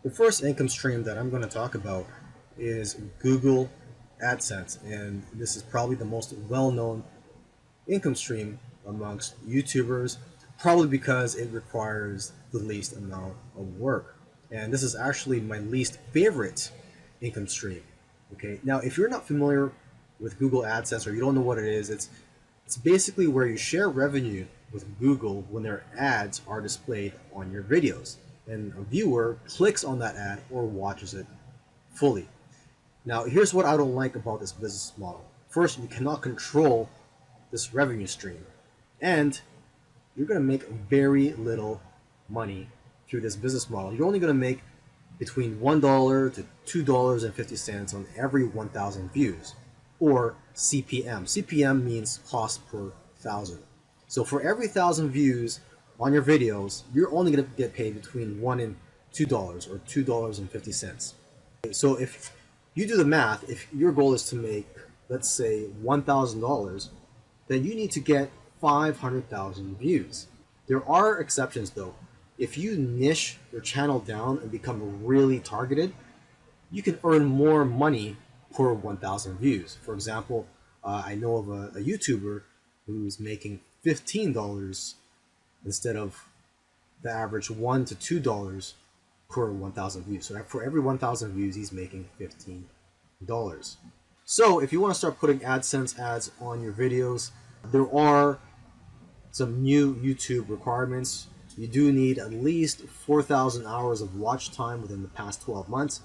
The first income stream that I'm going to talk about is Google Adsense, and this is probably the most well-known income stream amongst YouTubers, probably because it requires the least amount of work. And this is actually my least favorite income stream. Okay, now if you're not familiar with Google AdSense or you don't know what it is, it's basically where you share revenue with Google when their ads are displayed on your videos, and a viewer clicks on that ad or watches it fully. Now, here's what I don't like about this business model. First, you cannot control this revenue stream, and you're going to make very little money through this business model. You're only going to make between $1 to $2.50 on every 1,000 views, or CPM. CPM means cost per thousand. So for every 1,000 views on your videos, you're only going to get paid between $1 and $2 or $2.50. So if you do the math, if your goal is to make, let's say, $1,000, then you need to get 500,000 views. There are exceptions though. If you niche your channel down and become really targeted, you can earn more money per 1,000 views. For example, I know of a YouTuber who's making $15 instead of the average $1 to $2 per 1,000 views. So for every 1,000 views, he's making $15. So if you want to start putting AdSense ads on your videos, there are some new YouTube requirements. You do need at least 4,000 hours of watch time within the past 12 months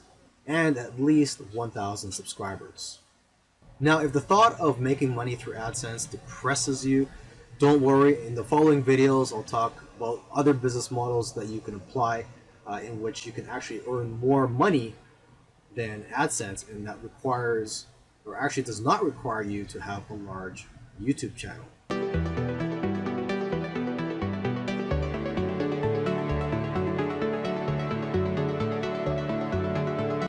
and at least 1,000 subscribers. Now, if the thought of making money through AdSense depresses you, don't worry. In the following videos, I'll talk about other business models that you can apply in which you can actually earn more money than AdSense, and that requires, or actually does not require you to have a large YouTube channel.